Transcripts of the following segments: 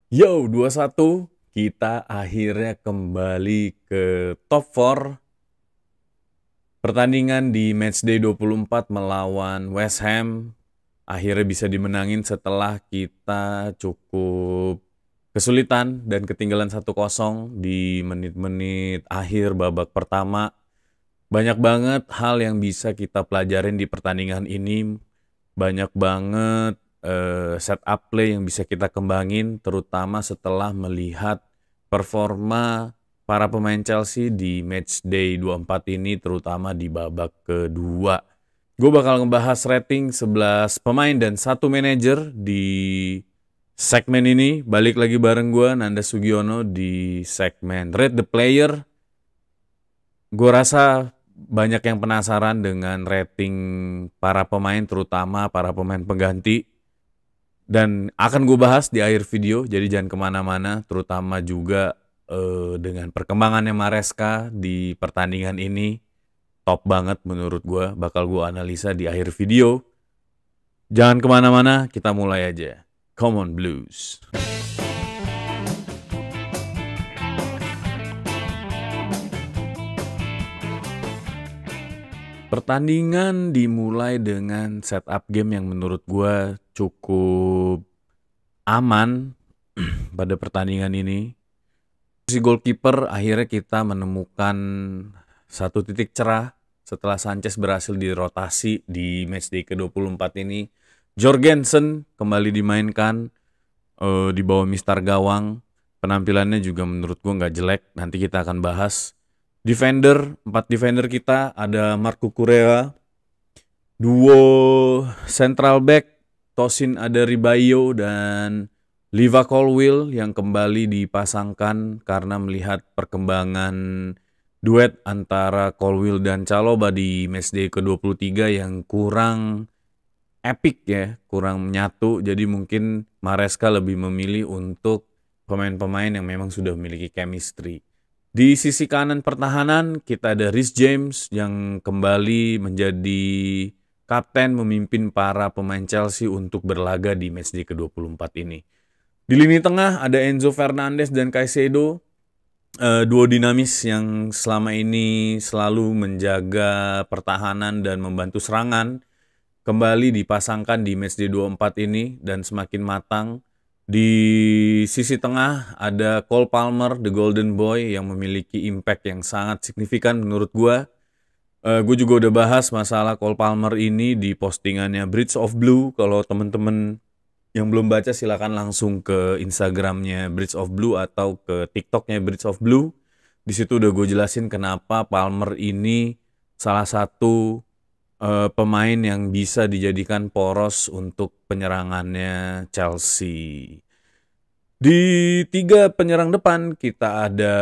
Yo, 21 kita akhirnya kembali ke top 4 pertandingan di matchday 24 melawan West Ham. Akhirnya bisa dimenangin setelah kita cukup kesulitan dan ketinggalan 1-0 di menit-menit akhir babak pertama. Banyak banget hal yang bisa kita pelajarin di pertandingan ini. Banyak banget setup play yang bisa kita kembangin, terutama setelah melihat performa para pemain Chelsea di matchday 24 ini, terutama di babak kedua. Gue bakal ngebahas rating 11 pemain dan satu manajer di segmen ini. Balik lagi bareng gue, Nanda Sugiono, di segmen Rate the Player. Gue rasa banyak yang penasaran dengan rating para pemain, terutama para pemain pengganti. Dan akan gue bahas di akhir video, jadi jangan kemana-mana, terutama juga dengan perkembangannya Maresca di pertandingan ini. Top banget menurut gue, bakal gue analisa di akhir video. Jangan kemana-mana, kita mulai aja. Come on Blues. Pertandingan dimulai dengan setup game yang menurut gue cukup aman pada pertandingan ini. Si goalkeeper akhirnya kita menemukan satu titik cerah setelah Sanchez berhasil dirotasi di matchday ke-24 ini. Jorgensen kembali dimainkan di bawah Mister Gawang. Penampilannya juga menurut gue nggak jelek, nanti kita akan bahas. Defender, 4 defender kita ada Marco Cucurella, duo central back Tosin Adarabioyo dan Liva Colwill yang kembali dipasangkan karena melihat perkembangan duet antara Colwill dan Chalobah di matchday ke-23 yang kurang epic ya, kurang menyatu. Jadi mungkin Maresca lebih memilih untuk pemain-pemain yang memang sudah memiliki chemistry. Di sisi kanan pertahanan kita ada Reece James yang kembali menjadi kapten memimpin para pemain Chelsea untuk berlaga di matchday ke-24 ini. Di lini tengah ada Enzo Fernandez dan Caicedo, duo dinamis yang selama ini selalu menjaga pertahanan dan membantu serangan. Kembali dipasangkan di matchday 24 ini dan semakin matang. Di sisi tengah ada Cole Palmer, the golden boy, yang memiliki impact yang sangat signifikan menurut gue. Gue juga udah bahas masalah Cole Palmer ini di postingannya Bridge of Blue. Kalau temen-temen yang belum baca silakan langsung ke Instagramnya Bridge of Blue atau ke TikToknya Bridge of Blue. Di situ udah gue jelasin kenapa Palmer ini salah satu pemain yang bisa dijadikan poros untuk penyerangannya Chelsea. Di 3 penyerang depan kita ada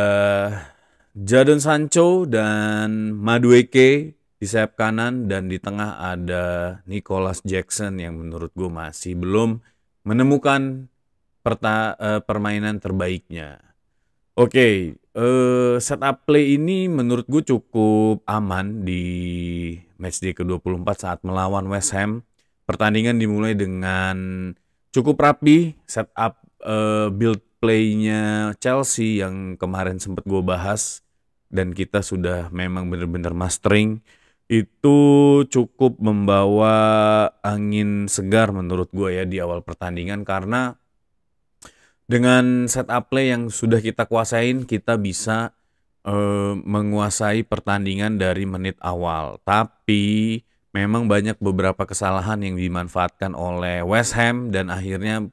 Jadon Sancho dan Madueke di sayap kanan, dan di tengah ada Nicholas Jackson yang menurut gue masih belum menemukan permainan terbaiknya. Oke, setup play ini menurut gue cukup aman di matchday ke-24 saat melawan West Ham. Pertandingan dimulai dengan cukup rapi, setup build play-nya Chelsea yang kemarin sempat gue bahas dan kita sudah memang benar-benar mastering. Itu cukup membawa angin segar menurut gue ya di awal pertandingan, karena dengan setup play yang sudah kita kuasain, kita bisa menguasai pertandingan dari menit awal. Tapi memang banyak beberapa kesalahan yang dimanfaatkan oleh West Ham dan akhirnya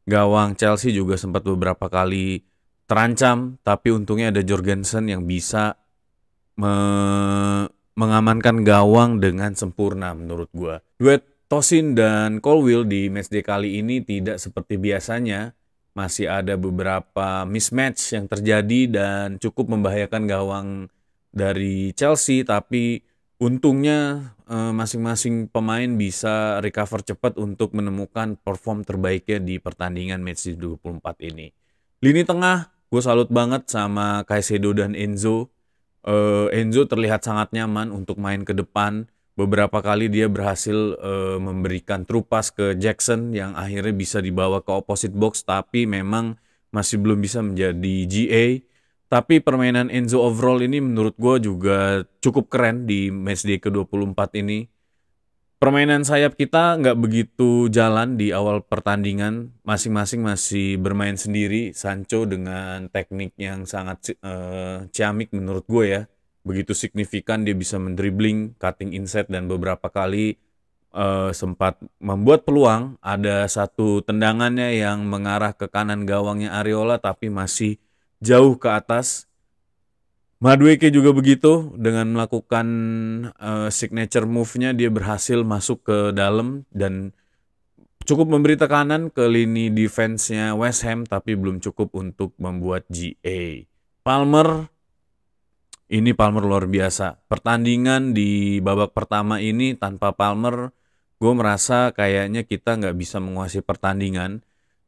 gawang Chelsea juga sempat beberapa kali terancam. Tapi untungnya ada Jorgensen yang bisa mengamankan gawang dengan sempurna menurut gua. Duet Tosin dan Colwill di matchday kali ini tidak seperti biasanya. Masih ada beberapa mismatch yang terjadi dan cukup membahayakan gawang dari Chelsea, tapi untungnya masing-masing pemain bisa recover cepat untuk menemukan perform terbaiknya di pertandingan match 24 ini. Lini tengah, gue salut banget sama Caicedo dan Enzo. Enzo terlihat sangat nyaman untuk main ke depan. Beberapa kali dia berhasil memberikan true pass ke Jackson yang akhirnya bisa dibawa ke opposite box, tapi memang masih belum bisa menjadi GA. Tapi permainan Enzo overall ini menurut gue juga cukup keren di matchday ke-24 ini. Permainan sayap kita nggak begitu jalan di awal pertandingan. Masing-masing masih bermain sendiri. Sancho dengan teknik yang sangat ciamik menurut gue ya. Begitu signifikan dia bisa mendribbling, cutting inside, dan beberapa kali sempat membuat peluang. Ada satu tendangannya yang mengarah ke kanan gawangnya Areola tapi masih jauh ke atas. Madueke juga begitu, dengan melakukan signature move-nya dia berhasil masuk ke dalam dan cukup memberi tekanan ke lini defense-nya West Ham tapi belum cukup untuk membuat GA. Palmer luar biasa. Pertandingan di babak pertama ini tanpa Palmer, gue merasa kayaknya kita nggak bisa menguasai pertandingan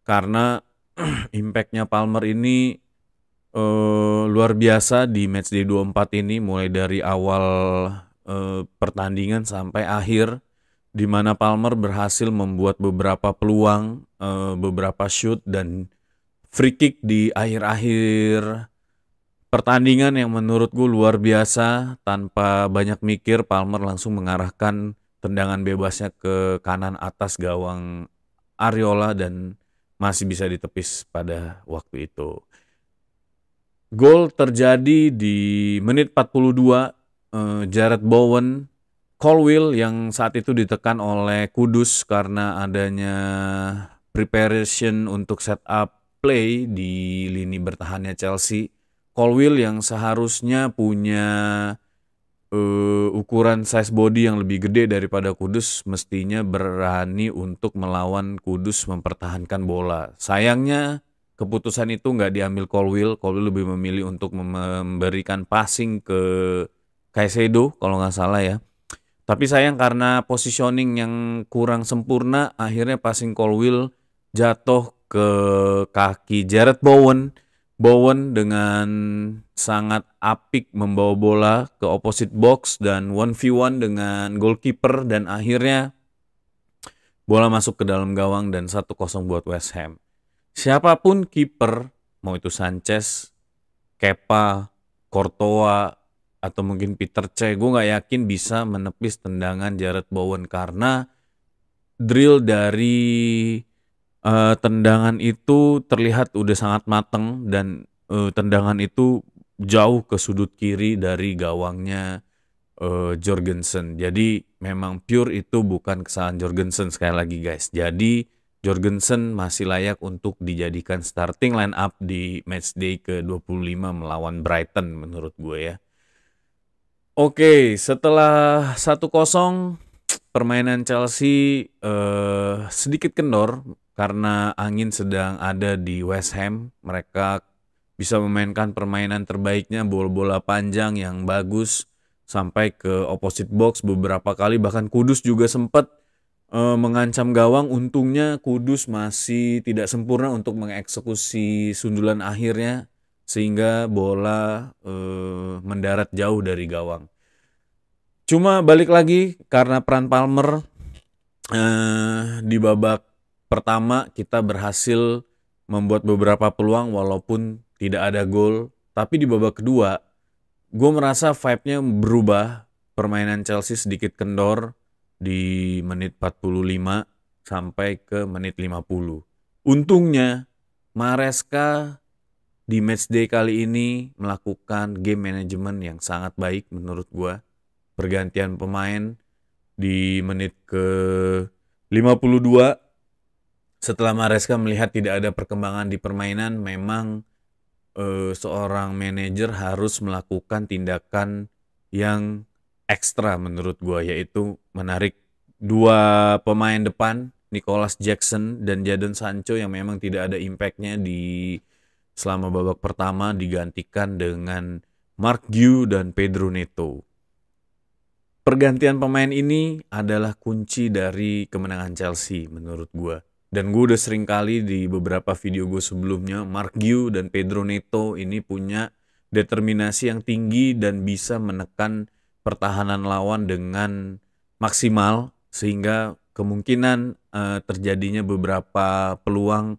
karena impact-nya Palmer ini luar biasa di matchday 24 ini, mulai dari awal pertandingan sampai akhir, di mana Palmer berhasil membuat beberapa peluang, beberapa shoot dan free kick di akhir-akhir pertandingan yang menurut gue luar biasa. Tanpa banyak mikir, Palmer langsung mengarahkan tendangan bebasnya ke kanan atas gawang Areola dan masih bisa ditepis pada waktu itu. Gol terjadi di menit 42, Jarrod Bowen, Colwill yang saat itu ditekan oleh Kudus karena adanya preparation untuk setup play di lini bertahannya Chelsea. Colwill yang seharusnya punya ukuran size body yang lebih gede daripada Kudus mestinya berani untuk melawan Kudus mempertahankan bola. Sayangnya keputusan itu nggak diambil Colwill. Colwill lebih memilih untuk memberikan passing ke Caicedo kalau nggak salah ya. Tapi sayang karena positioning yang kurang sempurna, akhirnya passing Colwill jatuh ke kaki Jarrod Bowen. Bowen dengan sangat apik membawa bola ke opposite box dan 1v1 dengan goalkeeper dan akhirnya bola masuk ke dalam gawang dan 1-0 buat West Ham. Siapapun kiper, mau itu Sanchez, Kepa, Courtois, atau mungkin Peter Cech, gue gak yakin bisa menepis tendangan Jarrod Bowen karena drill dari tendangan itu terlihat udah sangat mateng dan tendangan itu jauh ke sudut kiri dari gawangnya Jorgensen. Jadi memang pure itu bukan kesalahan Jorgensen sekali lagi guys. Jadi Jorgensen masih layak untuk dijadikan starting line up di matchday ke-25 melawan Brighton menurut gue ya. Oke, setelah 1-0 permainan Chelsea sedikit kendor karena angin sedang ada di West Ham. Mereka bisa memainkan permainan terbaiknya, bola-bola panjang yang bagus sampai ke opposite box beberapa kali. Bahkan Kudus juga sempat mengancam gawang. Untungnya Kudus masih tidak sempurna untuk mengeksekusi sundulan akhirnya sehingga bola mendarat jauh dari gawang. Cuma balik lagi karena peran Palmer di babak pertama kita berhasil membuat beberapa peluang walaupun tidak ada gol. Tapi di babak kedua gue merasa vibe-nya berubah. Permainan Chelsea sedikit kendor di menit 45 sampai ke menit 50. Untungnya Maresca di matchday kali ini melakukan game management yang sangat baik menurut gue. Pergantian pemain di menit ke-52 setelah Maresca melihat tidak ada perkembangan di permainan, memang seorang manajer harus melakukan tindakan yang ekstra menurut gue, yaitu menarik dua pemain depan, Nicholas Jackson dan Jadon Sancho yang memang tidak ada impactnya di selama babak pertama, digantikan dengan Mark Guehi dan Pedro Neto. Pergantian pemain ini adalah kunci dari kemenangan Chelsea menurut gue. Dan gue udah sering kali di beberapa video gue sebelumnya, Mark Guehi dan Pedro Neto ini punya determinasi yang tinggi dan bisa menekan pertahanan lawan dengan maksimal. Sehingga kemungkinan terjadinya beberapa peluang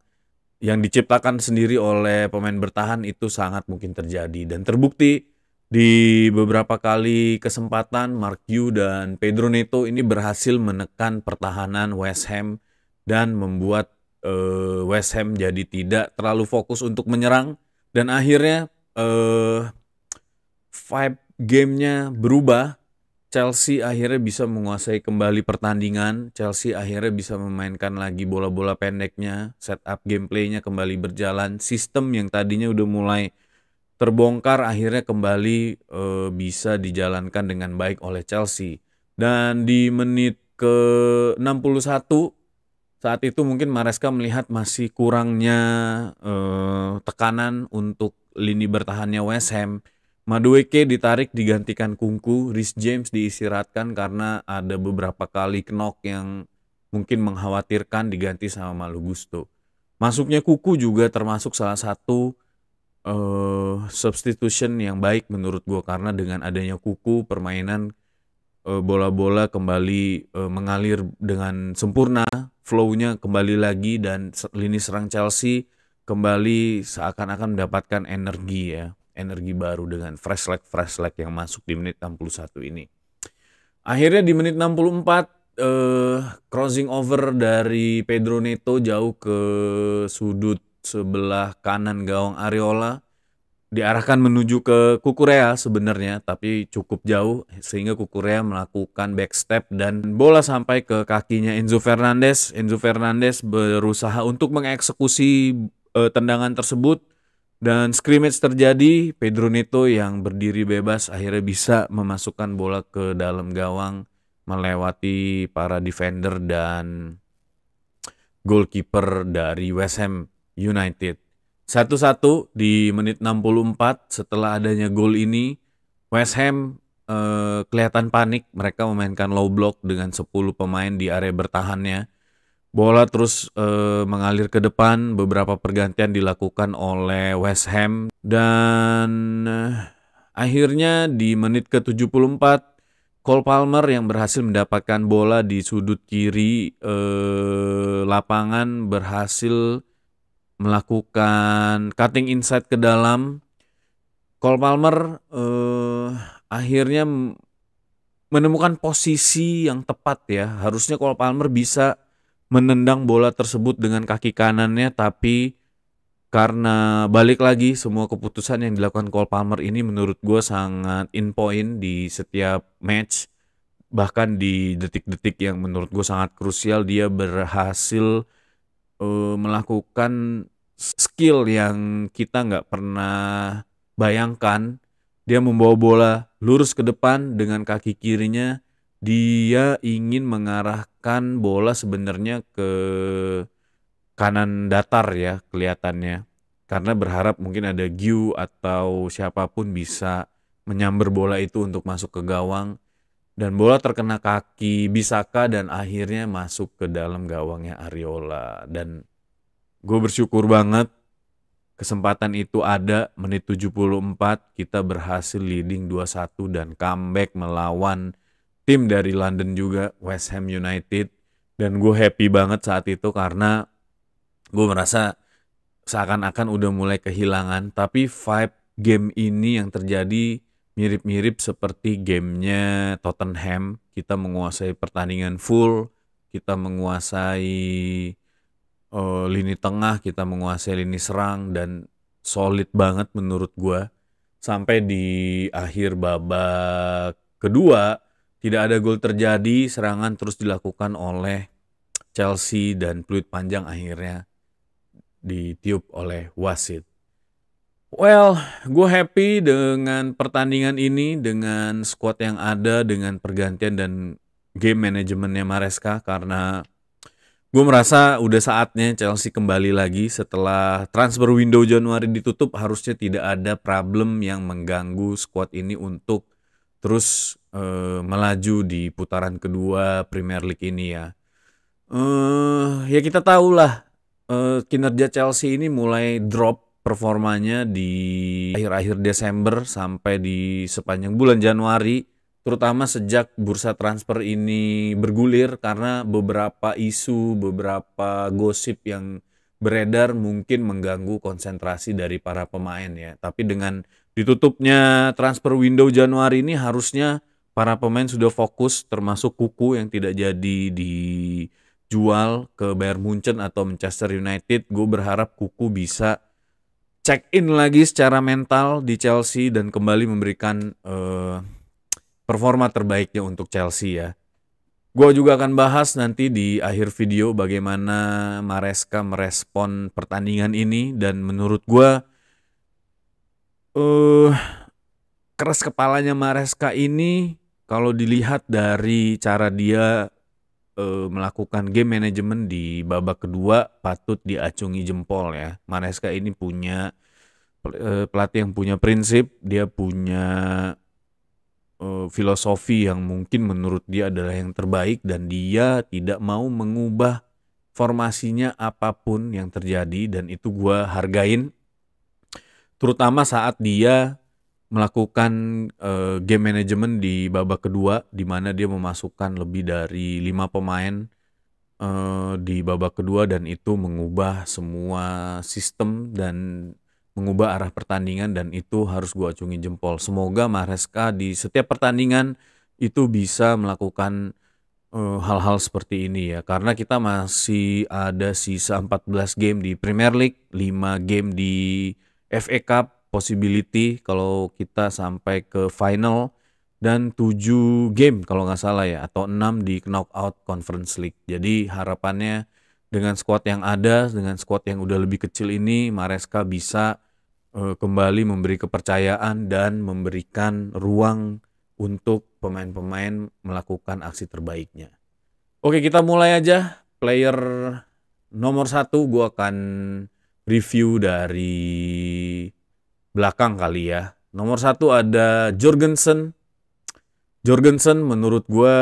yang diciptakan sendiri oleh pemain bertahan itu sangat mungkin terjadi. Dan terbukti di beberapa kali kesempatan Mark Yu dan Pedro Neto ini berhasil menekan pertahanan West Ham dan membuat West Ham jadi tidak terlalu fokus untuk menyerang. Dan akhirnya vibe gamenya berubah. Chelsea akhirnya bisa menguasai kembali pertandingan. Chelsea akhirnya bisa memainkan lagi bola-bola pendeknya. Setup gameplaynya kembali berjalan. Sistem yang tadinya udah mulai terbongkar akhirnya kembali bisa dijalankan dengan baik oleh Chelsea. Dan di menit ke 61 saat itu mungkin Maresca melihat masih kurangnya tekanan untuk lini bertahannya West Ham. Madueke ditarik digantikan Kunku, Reece James diistirahatkan karena ada beberapa kali knock yang mungkin mengkhawatirkan, diganti sama Malo Gusto. Masuknya Kuku juga termasuk salah satu substitution yang baik menurut gue, karena dengan adanya Kuku permainan bola-bola kembali mengalir dengan sempurna, flow-nya kembali lagi, dan lini serang Chelsea kembali seakan-akan mendapatkan energi ya. Energi baru dengan fresh leg yang masuk di menit 61 ini. Akhirnya di menit 64 crossing over dari Pedro Neto jauh ke sudut sebelah kanan gawang Areola, diarahkan menuju ke Cucurella sebenarnya, tapi cukup jauh sehingga Cucurella melakukan backstep dan bola sampai ke kakinya Enzo Fernandez. Enzo Fernandez berusaha untuk mengeksekusi tendangan tersebut. Dan scrimmage terjadi, Pedro Neto yang berdiri bebas akhirnya bisa memasukkan bola ke dalam gawang melewati para defender dan goalkeeper dari West Ham United. 1-1 di menit 64 setelah adanya gol ini, West Ham kelihatan panik. Mereka memainkan low block dengan 10 pemain di area bertahannya. Bola terus mengalir ke depan, beberapa pergantian dilakukan oleh West Ham, dan akhirnya di menit ke-74 Cole Palmer yang berhasil mendapatkan bola di sudut kiri lapangan berhasil melakukan cutting inside ke dalam. Cole Palmer akhirnya menemukan posisi yang tepat ya. Harusnya Cole Palmer bisa menendang bola tersebut dengan kaki kanannya, tapi karena balik lagi semua keputusan yang dilakukan Cole Palmer ini menurut gue sangat in point di setiap match. Bahkan di detik-detik yang menurut gue sangat krusial, dia berhasil melakukan skill yang kita nggak pernah bayangkan. Dia membawa bola lurus ke depan dengan kaki kirinya. Dia ingin mengarahkan bola sebenarnya ke kanan datar ya kelihatannya. Karena berharap mungkin ada Gyu atau siapapun bisa menyambar bola itu untuk masuk ke gawang. Dan bola terkena kaki Bisaka dan akhirnya masuk ke dalam gawangnya Areola. Dan gue bersyukur banget kesempatan itu ada. Menit 74 kita berhasil leading 2-1 dan comeback melawan tim dari London juga, West Ham United. Dan gue happy banget saat itu karena gue merasa seakan-akan udah mulai kehilangan. Tapi vibe game ini yang terjadi mirip-mirip seperti gamenya Tottenham. Kita menguasai pertandingan full, kita menguasai lini tengah, kita menguasai lini serang, dan solid banget menurut gue. Sampai di akhir babak kedua tidak ada gol terjadi, serangan terus dilakukan oleh Chelsea dan peluit panjang akhirnya ditiup oleh wasit. Well, gue happy dengan pertandingan ini, dengan squad yang ada, dengan pergantian dan game manajemennya Maresca, karena gue merasa udah saatnya Chelsea kembali lagi setelah transfer window Januari ditutup. Harusnya tidak ada problem yang mengganggu squad ini untuk terus melaju di putaran kedua Premier League ini ya. Ya kita tahu lah kinerja Chelsea ini mulai drop performanya di akhir-akhir Desember sampai di sepanjang bulan Januari, terutama sejak bursa transfer ini bergulir karena beberapa isu, beberapa gosip yang beredar mungkin mengganggu konsentrasi dari para pemain ya. Tapi dengan ditutupnya transfer window Januari ini harusnya para pemain sudah fokus, termasuk Kuku yang tidak jadi dijual ke Bayern Munchen atau Manchester United. Gue berharap Kuku bisa check in lagi secara mental di Chelsea dan kembali memberikan performa terbaiknya untuk Chelsea ya. Gue juga akan bahas nanti di akhir video bagaimana Maresca merespon pertandingan ini, dan menurut gue keras kepalanya Maresca ini kalau dilihat dari cara dia melakukan game management di babak kedua patut diacungi jempol ya. Maresca ini punya pelatih yang punya prinsip, dia punya filosofi yang mungkin menurut dia adalah yang terbaik, dan dia tidak mau mengubah formasinya apapun yang terjadi, dan itu gua hargain, terutama saat dia melakukan game management di babak kedua di mana dia memasukkan lebih dari 5 pemain di babak kedua, dan itu mengubah semua sistem dan mengubah arah pertandingan, dan itu harus gue acungi jempol. Semoga Maresca di setiap pertandingan itu bisa melakukan hal-hal seperti ini ya, karena kita masih ada sisa 14 game di Premier League, 5 game di FA Cup possibility kalau kita sampai ke final, dan 7 game kalau nggak salah ya, atau 6 di knockout Conference League. Jadi harapannya dengan squad yang ada, dengan squad yang udah lebih kecil ini, Maresca bisa kembali memberi kepercayaan dan memberikan ruang untuk pemain-pemain melakukan aksi terbaiknya. Oke, kita mulai aja. Player nomor 1 gue akan review dari belakang kali ya. Nomor 1 ada Jorgensen. Jorgensen menurut gue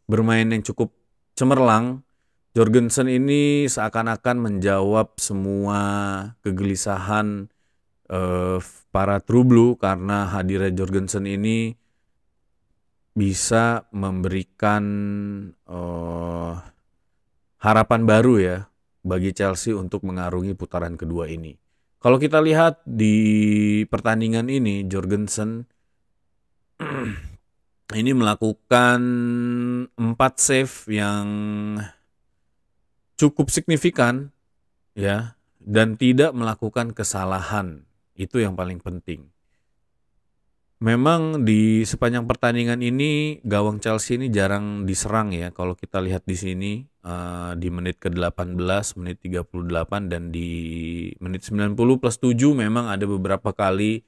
bermain yang cukup cemerlang. Jorgensen ini seakan-akan menjawab semua kegelisahan para True Blue, karena hadirnya Jorgensen ini bisa memberikan harapan baru ya bagi Chelsea untuk mengarungi putaran kedua ini. Kalau kita lihat di pertandingan ini, Jorgensen ini melakukan 4 save yang cukup signifikan ya, dan tidak melakukan kesalahan. Itu yang paling penting. Memang di sepanjang pertandingan ini gawang Chelsea ini jarang diserang ya. Kalau kita lihat di sini di menit ke-18, menit 38, dan di menit 90 plus 7 memang ada beberapa kali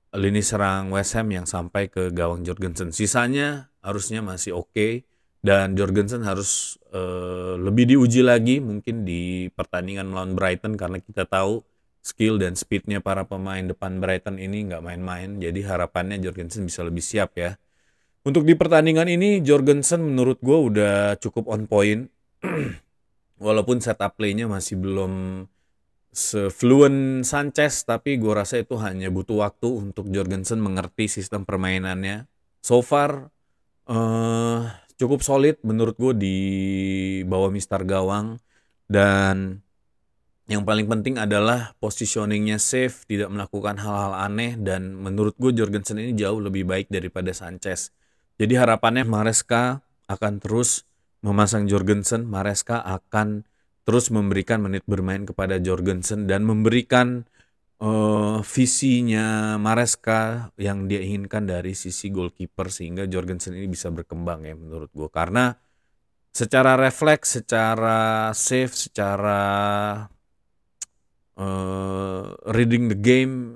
lini serang West Ham yang sampai ke gawang Jorgensen. Sisanya harusnya masih oke, dan Jorgensen harus lebih diuji lagi mungkin di pertandingan melawan Brighton, karena kita tahu skill dan speednya para pemain depan Brighton ini nggak main-main. Jadi harapannya Jorgensen bisa lebih siap ya. Untuk di pertandingan ini Jorgensen menurut gue udah cukup on point. Walaupun setup play-nya masih belum se-fluent Sanchez, tapi gue rasa itu hanya butuh waktu untuk Jorgensen mengerti sistem permainannya. So far cukup solid menurut gue di bawah mistar gawang, dan yang paling penting adalah positioningnya safe, tidak melakukan hal-hal aneh, dan menurut gue Jorgensen ini jauh lebih baik daripada Sanchez. Jadi harapannya Maresca akan terus memasang Jorgensen, Maresca akan terus memberikan menit bermain kepada Jorgensen dan memberikan visinya Maresca yang dia inginkan dari sisi goalkeeper, sehingga Jorgensen ini bisa berkembang ya menurut gue. Karena secara refleks, secara save, secara reading the game,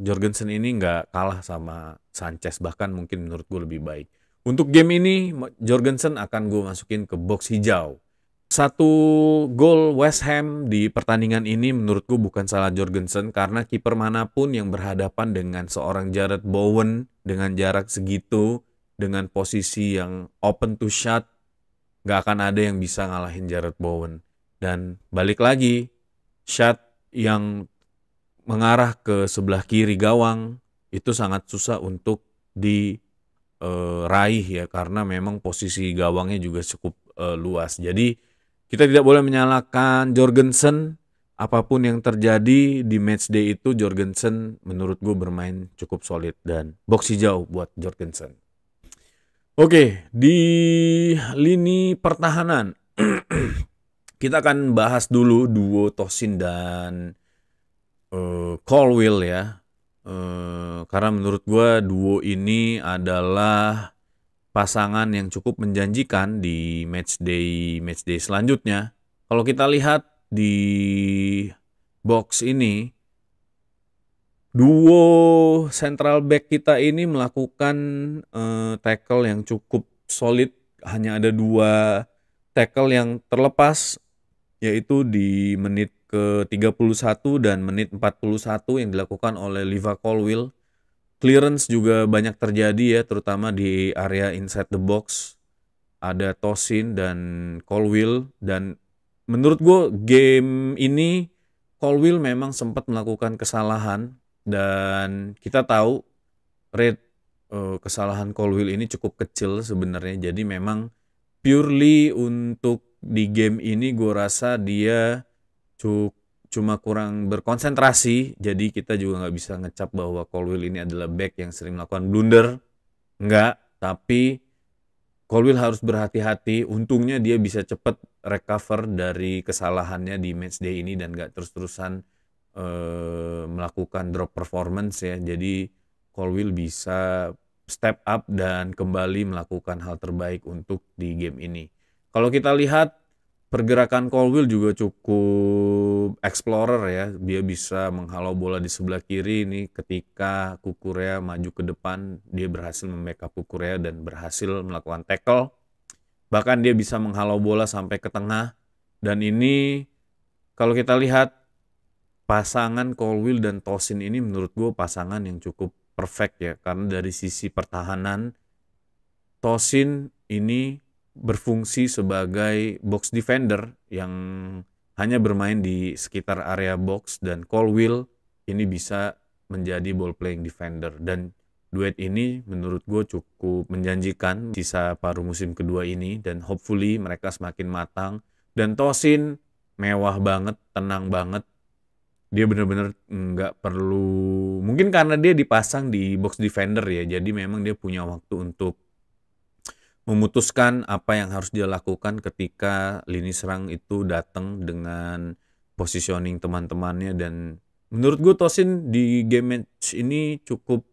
Jorgensen ini nggak kalah sama Sanchez, bahkan mungkin menurut gue lebih baik. Untuk game ini Jorgensen akan gue masukin ke box hijau. 1 gol West Ham di pertandingan ini menurut gue bukan salah Jorgensen, karena kiper manapun yang berhadapan dengan seorang Jarrod Bowen dengan jarak segitu, dengan posisi yang open to shot, nggak akan ada yang bisa ngalahin Jarrod Bowen. Dan balik lagi, shot yang mengarah ke sebelah kiri gawang itu sangat susah untuk diraih ya, karena memang posisi gawangnya juga cukup luas. Jadi Kita tidak boleh menyalahkan Jorgensen. Apapun yang terjadi di matchday itu, Jorgensen menurut gue bermain cukup solid dan box hijau buat Jorgensen. Oke, di lini pertahanan kita akan bahas dulu duo Tosin dan Colwill ya. Karena menurut gue duo ini adalah pasangan yang cukup menjanjikan di matchday selanjutnya. Kalau kita lihat di box ini, duo central back kita ini melakukan tackle yang cukup solid. Hanya ada 2 tackle yang terlepas, yaitu di menit ke-31 dan menit 41 yang dilakukan oleh Liva Colwill. Clearance juga banyak terjadi ya, terutama di area inside the box. Ada Tosin dan Colwill, dan menurut gue game ini Colwill memang sempat melakukan kesalahan, dan kita tahu rate kesalahan Colwill ini cukup kecil sebenarnya. Jadi memang purely untuk di game ini gue rasa dia cuma kurang berkonsentrasi. Jadi kita juga nggak bisa ngecap bahwa Colwill ini adalah back yang sering melakukan blunder. Enggak, tapi Colwill harus berhati-hati. Untungnya dia bisa cepat recover dari kesalahannya di matchday ini dan gak terus-terusan melakukan drop performance ya. Jadi Colwill bisa step up dan kembali melakukan hal terbaik untuk di game ini. Kalau kita lihat pergerakan Colwill juga cukup explorer ya. Dia bisa menghalau bola di sebelah kiri ini ketika Cucurella maju ke depan. Dia berhasil membackup Cucurella dan berhasil melakukan tackle. Bahkan dia bisa menghalau bola sampai ke tengah. Dan ini kalau kita lihat pasangan Colwill dan Tosin ini menurut gue pasangan yang cukup perfect ya. Karena dari sisi pertahanan, Tosin ini berfungsi sebagai box defender yang hanya bermain di sekitar area box, dan Colwill ini bisa menjadi ball playing defender. Dan duet ini menurut gue cukup menjanjikan sisa paruh musim kedua ini, dan hopefully mereka semakin matang. Dan Tosin mewah banget, tenang banget. Dia bener-bener nggak perlu, mungkin karena dia dipasang di box defender ya, jadi memang dia punya waktu untuk memutuskan apa yang harus dia lakukan ketika lini serang itu datang dengan positioning teman-temannya. Dan menurut gue Tosin di game match ini cukup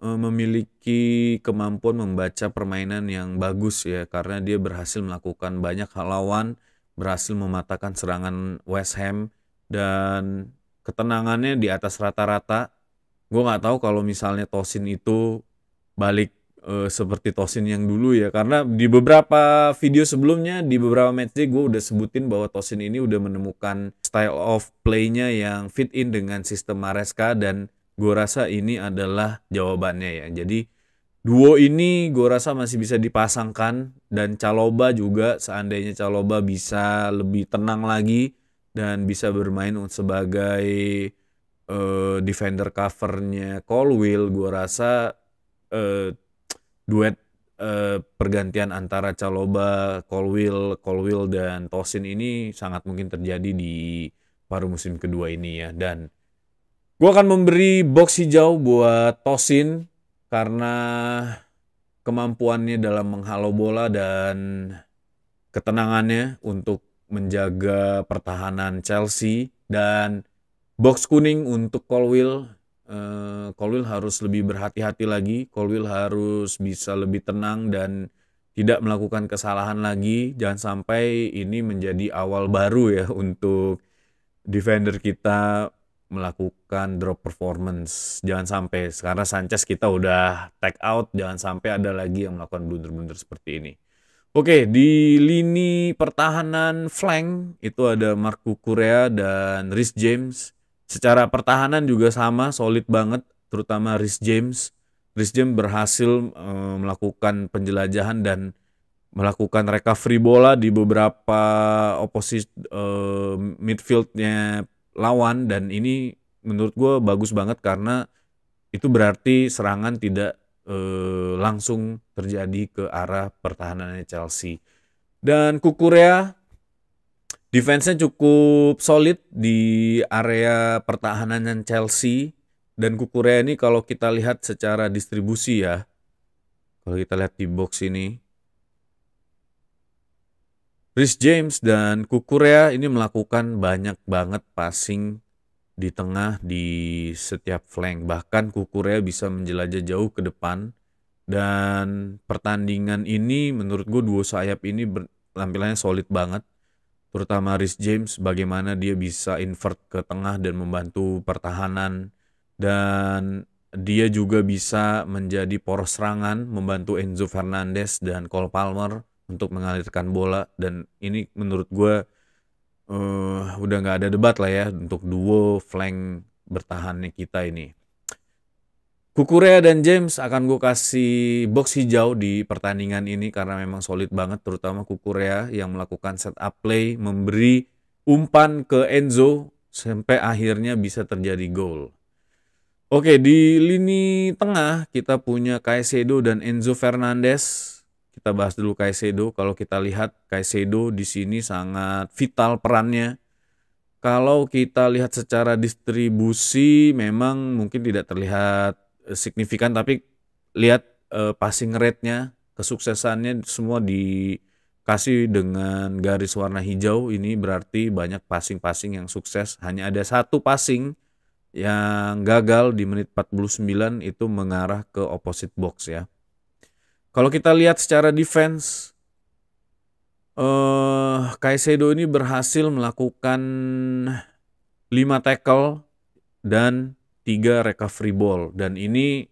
memiliki kemampuan membaca permainan yang bagus ya, karena dia berhasil melakukan banyak hal lawan, berhasil mematahkan serangan West Ham, dan ketenangannya di atas rata-rata. Gue nggak tahu kalau misalnya Tosin itu balik seperti Tosin yang dulu ya, karena di beberapa video sebelumnya, di beberapa matchday gue udah sebutin bahwa Tosin ini udah menemukan style of play-nya yang fit in dengan sistem Maresca, dan gue rasa ini adalah jawabannya ya. Jadi duo ini gue rasa masih bisa dipasangkan, dan Chalobah juga, seandainya Chalobah bisa lebih tenang lagi dan bisa bermain sebagai defender covernya Colwill, gue rasa duet pergantian antara Chalobah, Colwill dan Tosin ini sangat mungkin terjadi di paruh musim kedua ini ya. Dan gue akan memberi box hijau buat Tosin karena kemampuannya dalam menghalau bola dan ketenangannya untuk menjaga pertahanan Chelsea. Dan box kuning untuk Colwill. Colwill harus lebih berhati-hati lagi. Colwill harus bisa lebih tenang dan tidak melakukan kesalahan lagi. Jangan sampai ini menjadi awal baru ya untuk defender kita melakukan drop performance. Jangan sampai, karena Sanchez kita udah take out, jangan sampai ada lagi yang melakukan blunder-blunder seperti ini. Oke, di lini pertahanan flank itu ada Marc Cucurella dan Reece James. Secara pertahanan juga sama, solid banget, terutama Reece James. Reece James berhasil melakukan penjelajahan dan melakukan recovery bola di beberapa opposite midfieldnya lawan, dan ini menurut gue bagus banget karena itu berarti serangan tidak langsung terjadi ke arah pertahanannya Chelsea. Dan Cucurella Defense-nya cukup solid di area pertahanan Chelsea, dan Cucurella ini kalau kita lihat secara distribusi ya, kalau kita lihat di box ini, Reece James dan Cucurella ini melakukan banyak banget passing di tengah di setiap flank. Bahkan Cucurella bisa menjelajah jauh ke depan. Dan pertandingan ini menurut gue duo sayap ini tampilannya solid banget. Terutama Reece James, bagaimana dia bisa invert ke tengah dan membantu pertahanan. Dan dia juga bisa menjadi poros serangan, membantu Enzo Fernandez dan Cole Palmer untuk mengalirkan bola. Dan ini menurut gue udah nggak ada debat lah ya untuk duo flank bertahannya kita ini. Cucurella dan James akan gue kasih box hijau di pertandingan ini karena memang solid banget, terutama Cucurella yang melakukan setup play, memberi umpan ke Enzo sampai akhirnya bisa terjadi gol. Oke, di lini tengah kita punya Caicedo dan Enzo Fernandez. Kita bahas dulu Caicedo. Kalau kita lihat Caicedo di sini sangat vital perannya. Kalau kita lihat secara distribusi memang mungkin tidak terlihat signifikan, tapi lihat passing rate-nya, kesuksesannya semua dikasih dengan garis warna hijau. Ini berarti banyak passing-passing yang sukses. Hanya ada satu passing yang gagal di menit 49, itu mengarah ke opposite box ya. Kalau kita lihat secara defense, Caicedo ini berhasil melakukan 5 tackle dan 3 recovery ball, dan ini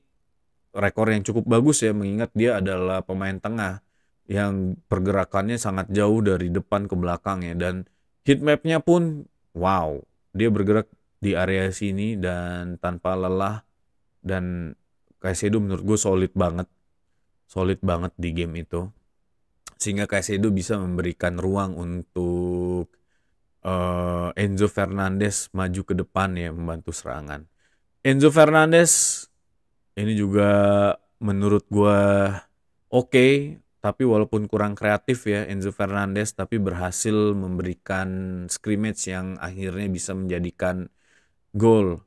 rekor yang cukup bagus ya, mengingat dia adalah pemain tengah yang pergerakannya sangat jauh dari depan ke belakang ya, dan heat map-nya pun wow, dia bergerak di area sini dan tanpa lelah. Dan Caicedo menurut gue solid banget di game itu, sehingga Caicedo bisa memberikan ruang untuk Enzo Fernandez maju ke depan ya, membantu serangan. Enzo Fernandez ini juga menurut gue oke, tapi walaupun kurang kreatif ya Enzo Fernandez, tapi berhasil memberikan scrimmage yang akhirnya bisa menjadikan gol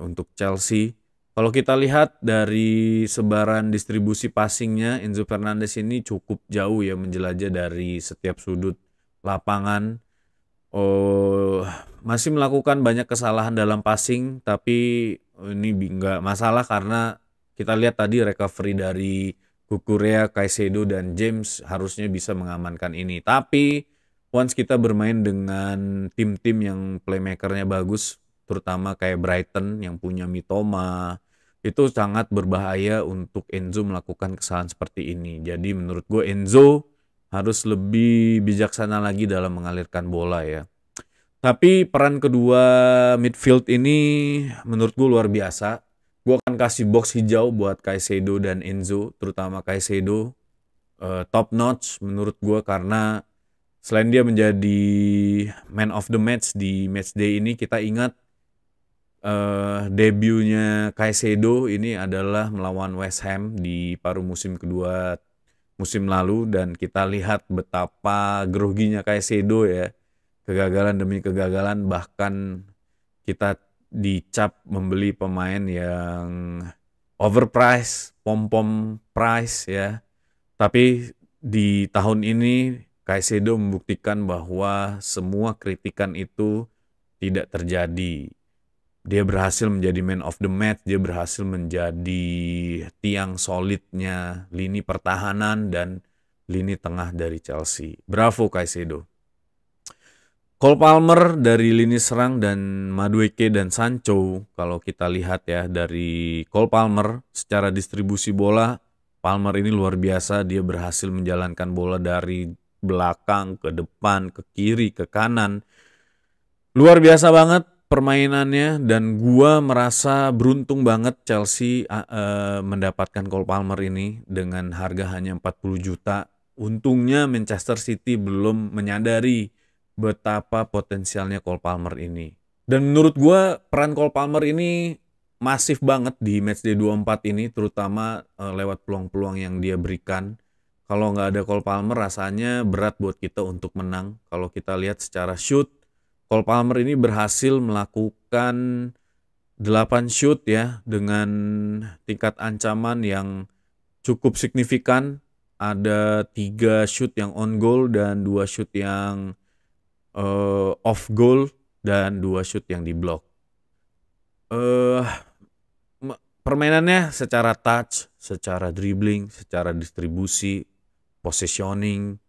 untuk Chelsea. Kalau kita lihat dari sebaran distribusi passingnya, Enzo Fernandez ini cukup jauh ya, menjelajah dari setiap sudut lapangan. Masih melakukan banyak kesalahan dalam passing, tapi ini nggak masalah karena kita lihat tadi recovery dari Cucurella, Caicedo, dan James harusnya bisa mengamankan ini. Tapi once kita bermain dengan tim-tim yang playmakernya bagus, terutama kayak Brighton yang punya Mitoma, itu sangat berbahaya untuk Enzo melakukan kesalahan seperti ini. Jadi menurut gue Enzo harus lebih bijaksana lagi dalam mengalirkan bola ya. Tapi peran kedua midfield ini menurut gue luar biasa. Gue akan kasih box hijau buat Caicedo dan Enzo, terutama Caicedo top notch menurut gue, karena selain dia menjadi man of the match di matchday ini, kita ingat debutnya Caicedo ini adalah melawan West Ham di paruh musim kedua musim lalu, dan kita lihat betapa groginya Caicedo ya, kegagalan demi kegagalan, bahkan kita dicap membeli pemain yang overpriced, pom-pom price ya. Tapi di tahun ini Caicedo membuktikan bahwa semua kritikan itu tidak terjadi. Dia berhasil menjadi man of the match, dia berhasil menjadi tiang solidnya lini pertahanan dan lini tengah dari Chelsea. Bravo Caicedo. Cole Palmer dari lini serang dan Madueke dan Sancho, kalau kita lihat ya dari Cole Palmer secara distribusi bola, Palmer ini luar biasa, dia berhasil menjalankan bola dari belakang ke depan, ke kiri, ke kanan. Luar biasa banget permainannya, dan gua merasa beruntung banget Chelsea mendapatkan Cole Palmer ini dengan harga hanya 40 juta. Untungnya Manchester City belum menyadari betapa potensialnya Cole Palmer ini. Dan menurut gue peran Cole Palmer ini masif banget di matchday 24 ini, terutama lewat peluang-peluang yang dia berikan. kalau nggak ada Cole Palmer rasanya berat buat kita untuk menang. Kalau kita lihat secara shoot, Cole Palmer ini berhasil melakukan 8 shoot ya dengan tingkat ancaman yang cukup signifikan. Ada 3 shoot yang on goal dan 2 shoot yang off goal dan 2 shoot yang di block. Permainannya secara touch, secara dribbling, secara distribusi, positioning,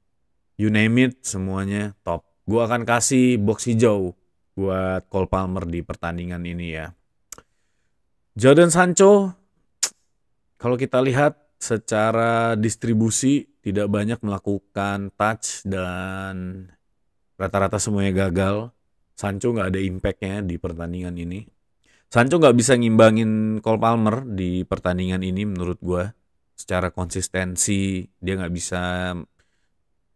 you name it, semuanya top. Gue akan kasih box hijau buat Cole Palmer di pertandingan ini ya. Jadon Sancho, kalau kita lihat secara distribusi tidak banyak melakukan touch dan rata-rata semuanya gagal. Sancho nggak ada impactnya di pertandingan ini. Sancho nggak bisa ngimbangin Cole Palmer di pertandingan ini menurut gue. Secara konsistensi dia nggak bisa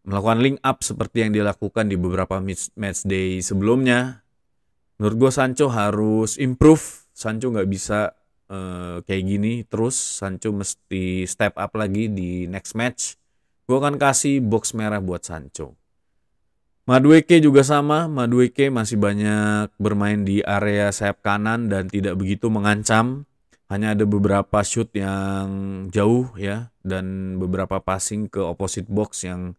melakukan link up seperti yang dilakukan di beberapa match day sebelumnya. Menurut gue Sancho harus improve. Sancho nggak bisa kayak gini terus. Sancho mesti step up lagi di next match. Gue akan kasih box merah buat Sancho. Madueke juga sama, Madueke masih banyak bermain di area sayap kanan dan tidak begitu mengancam. Hanya ada beberapa shoot yang jauh ya dan beberapa passing ke opposite box yang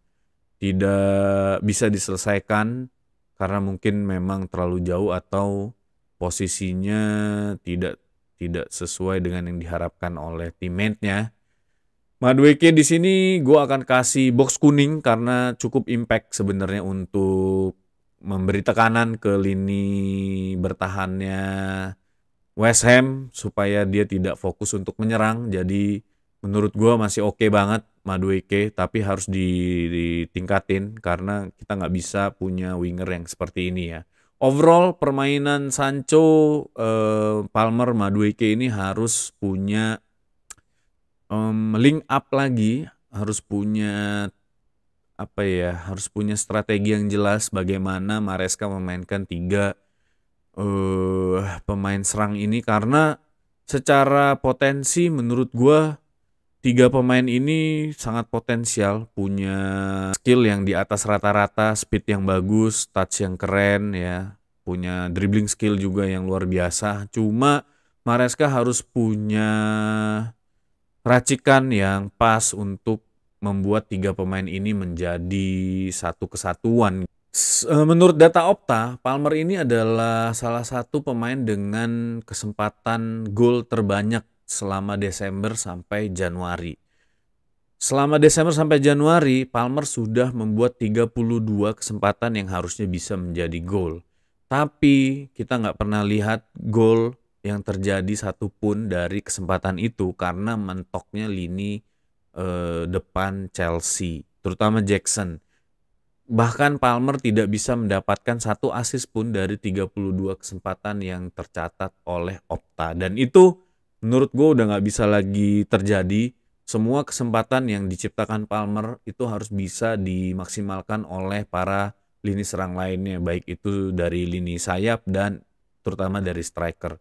tidak bisa diselesaikan karena mungkin memang terlalu jauh atau posisinya tidak sesuai dengan yang diharapkan oleh teammate-nya. Madueke di sini gue akan kasih box kuning karena cukup impact sebenarnya untuk memberi tekanan ke lini bertahannya West Ham supaya dia tidak fokus untuk menyerang. Jadi menurut gue masih oke banget Madueke, tapi harus ditingkatin karena kita nggak bisa punya winger yang seperti ini ya. Overall permainan Sancho, Palmer, Madueke ini harus punya link up lagi, harus punya harus punya strategi yang jelas bagaimana Maresca memainkan 3 pemain serang ini karena secara potensi menurut gua 3 pemain ini sangat potensial, punya skill yang di atas rata-rata, speed yang bagus, touch yang keren ya, punya dribbling skill juga yang luar biasa. Cuma Maresca harus punya racikan yang pas untuk membuat 3 pemain ini menjadi satu kesatuan. Menurut data Opta, Palmer ini adalah salah satu pemain dengan kesempatan gol terbanyak selama Desember sampai Januari. Selama Desember sampai Januari, Palmer sudah membuat 32 kesempatan yang harusnya bisa menjadi gol. Tapi kita nggak pernah lihat gol yang terjadi satupun dari kesempatan itu karena mentoknya lini depan Chelsea, terutama Jackson. Bahkan Palmer tidak bisa mendapatkan 1 assist pun dari 32 kesempatan yang tercatat oleh Opta. Dan itu menurut gue udah nggak bisa lagi terjadi. Semua kesempatan yang diciptakan Palmer itu harus bisa dimaksimalkan oleh para lini serang lainnya, baik itu dari lini sayap dan terutama dari striker.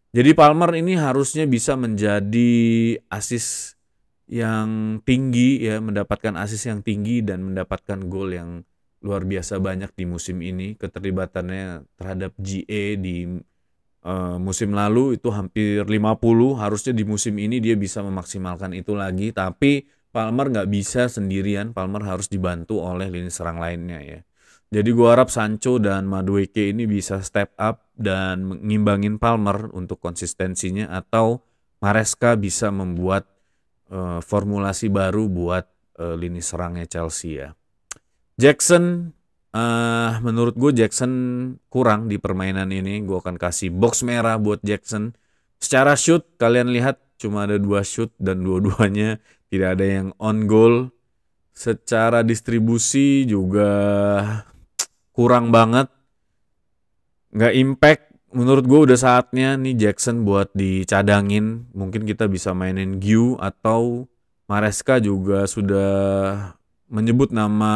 Jadi Palmer ini harusnya bisa menjadi assist yang tinggi ya, mendapatkan assist yang tinggi dan mendapatkan gol yang luar biasa banyak di musim ini. Keterlibatannya terhadap GA di musim lalu itu hampir 50, harusnya di musim ini dia bisa memaksimalkan itu lagi, tapi Palmer nggak bisa sendirian, Palmer harus dibantu oleh lini serang lainnya ya. Jadi gue harap Sancho dan Madueke ini bisa step up dan mengimbangin Palmer untuk konsistensinya, atau Maresca bisa membuat formulasi baru buat lini serangnya Chelsea ya. Jackson, menurut gue Jackson kurang di permainan ini. Gue akan kasih box merah buat Jackson. Secara shoot kalian lihat cuma ada 2 shoot dan dua-duanya tidak ada yang on goal. Secara distribusi juga kurang banget, nggak impact. Menurut gue udah saatnya nih Jackson buat dicadangin. Mungkin kita bisa mainin Gue atau Maresca juga sudah menyebut nama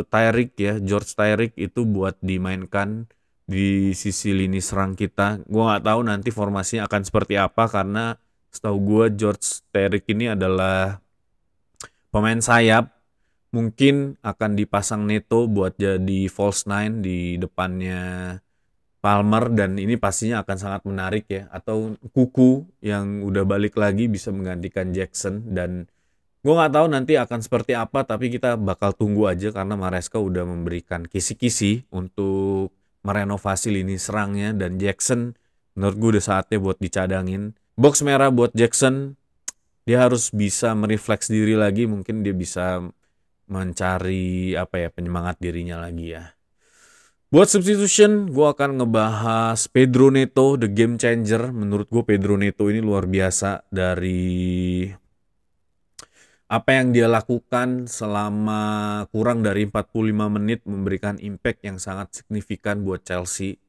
Tyrick ya, George Tyrick itu buat dimainkan di sisi lini serang kita. Gue nggak tahu nanti formasinya akan seperti apa karena setahu gue George Tyrick ini adalah pemain sayap. Mungkin akan dipasang Neto buat jadi false nine di depannya Palmer, dan ini pastinya akan sangat menarik ya. Atau Kuku yang udah balik lagi bisa menggantikan Jackson, dan gue nggak tahu nanti akan seperti apa, tapi kita bakal tunggu aja karena Maresca udah memberikan kisi-kisi untuk merenovasi lini serangnya, dan Jackson menurut gue udah saatnya buat dicadangin. Box merah buat Jackson, dia harus bisa merefleks diri lagi, mungkin dia bisa mencari penyemangat dirinya lagi ya. Buat substitution, gue akan ngebahas Pedro Neto, the game changer. Menurut gue Pedro Neto ini luar biasa dari apa yang dia lakukan selama kurang dari 45 menit, memberikan impact yang sangat signifikan buat Chelsea.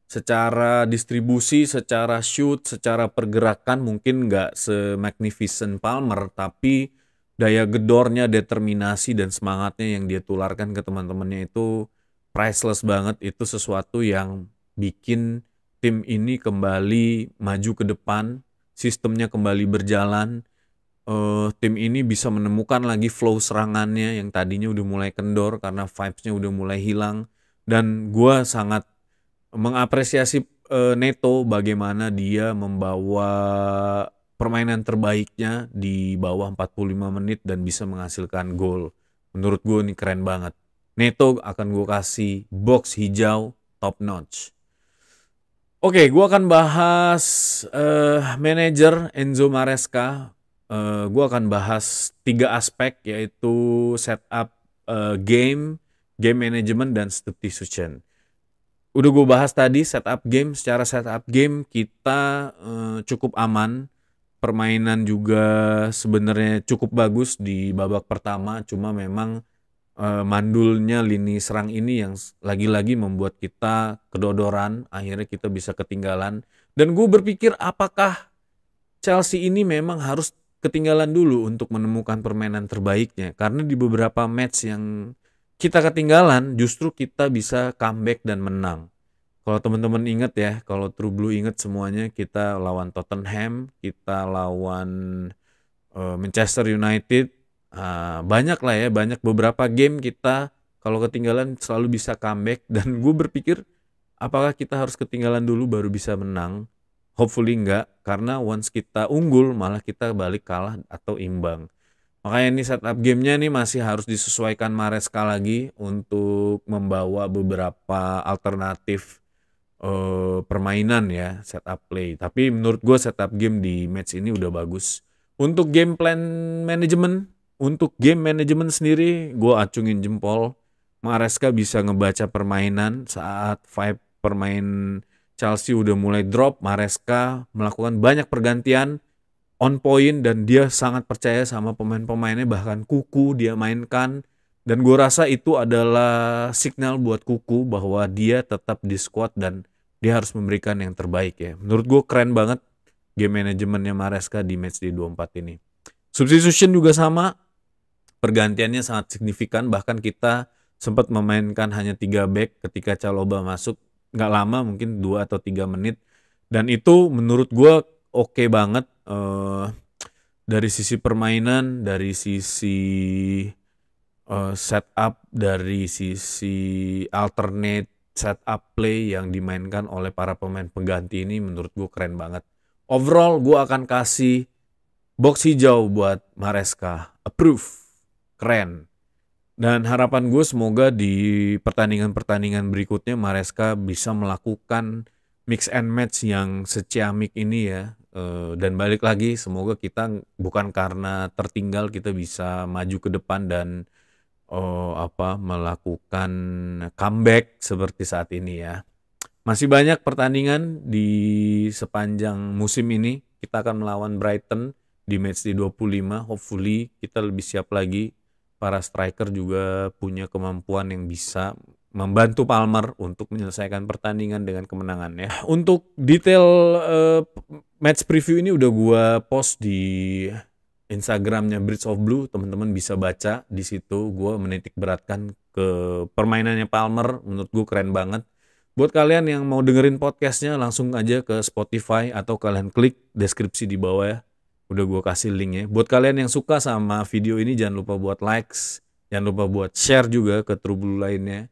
Secara distribusi, secara shoot, secara pergerakan mungkin nggak se-magnificent Palmer, tapi daya gedornya, determinasi, dan semangatnya yang dia tularkan ke teman-temannya itu priceless banget. Itu sesuatu yang bikin tim ini kembali maju ke depan, sistemnya kembali berjalan. Tim ini bisa menemukan lagi flow serangannya yang tadinya udah mulai kendor karena vibes-nya udah mulai hilang. Dan gue sangat mengapresiasi Neto bagaimana dia membawa permainan terbaiknya di bawah 45 menit dan bisa menghasilkan gol. Menurut gue ini keren banget. Neto akan gue kasih box hijau top notch. Oke, gue akan bahas manajer Enzo Maresca. Gue akan bahas 3 aspek, yaitu setup game management, dan substitution. Udah gue bahas tadi setup game. Secara setup game kita cukup aman. Permainan juga sebenarnya cukup bagus di babak pertama. Cuma memang mandulnya lini serang ini yang lagi-lagi membuat kita kedodoran. Akhirnya kita bisa ketinggalan. Dan gue berpikir apakah Chelsea ini memang harus ketinggalan dulu untuk menemukan permainan terbaiknya. Karena di beberapa match yang kita ketinggalan justru kita bisa comeback dan menang. Kalau teman-teman ingat ya, kalau True Blue ingat semuanya, kita lawan Tottenham, kita lawan Manchester United, banyak lah ya, banyak beberapa game kita kalau ketinggalan selalu bisa comeback. Dan gue berpikir apakah kita harus ketinggalan dulu baru bisa menang? Hopefully enggak, karena once kita unggul malah kita balik kalah atau imbang. Makanya ini setup gamenya nih masih harus disesuaikan Maresca lagi untuk membawa beberapa alternatif permainan ya, setup play. Tapi menurut gue setup game di match ini udah bagus. Untuk game plan management, untuk game management sendiri gue acungin jempol. Maresca bisa ngebaca permainan saat vibe permain Chelsea udah mulai drop. Maresca melakukan banyak pergantian on point, dan dia sangat percaya sama pemain-pemainnya, bahkan Kuku dia mainkan. Dan gue rasa itu adalah signal buat Kuku bahwa dia tetap di squad dan dia harus memberikan yang terbaik ya. Menurut gue keren banget game manajemennya Maresca di match di 24 ini. Substitution juga sama, pergantiannya sangat signifikan, bahkan kita sempat memainkan hanya 3 back ketika Chalobah masuk. Nggak lama, mungkin 2 atau 3 menit. Dan itu menurut gue oke banget. Dari sisi permainan, dari sisi setup, dari sisi alternate setup play yang dimainkan oleh para pemain pengganti ini menurut gue keren banget. Overall gue akan kasih box hijau buat Maresca. Approve. Keren. Dan harapan gue semoga di pertandingan-pertandingan berikutnya Maresca bisa melakukan mix and match yang seciamik ini ya. Dan balik lagi, semoga kita bukan karena tertinggal kita bisa maju ke depan dan melakukan comeback seperti saat ini ya. Masih banyak pertandingan di sepanjang musim ini. Kita akan melawan Brighton di match di 25. Hopefully kita lebih siap lagi. Para striker juga punya kemampuan yang bisa membantu Palmer untuk menyelesaikan pertandingan dengan kemenangan ya. Untuk detail match preview ini udah gua post di Instagramnya Bridge of Blue, teman-teman bisa baca di situ. Gua menitik beratkan ke permainannya Palmer, menurut gua keren banget. Buat kalian yang mau dengerin podcastnya langsung aja ke Spotify atau kalian klik deskripsi di bawah ya. Udah gue kasih linknya. Buat kalian yang suka sama video ini, jangan lupa buat likes, jangan lupa buat share juga ke True Blue lainnya.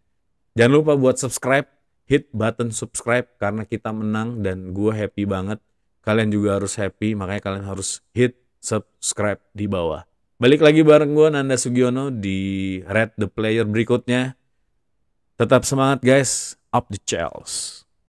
Jangan lupa buat subscribe, hit button subscribe karena kita menang dan gue happy banget. Kalian juga harus happy, makanya kalian harus hit subscribe di bawah. Balik lagi bareng gue Nanda Sugiono di Red the Player berikutnya. Tetap semangat guys, up the Chels.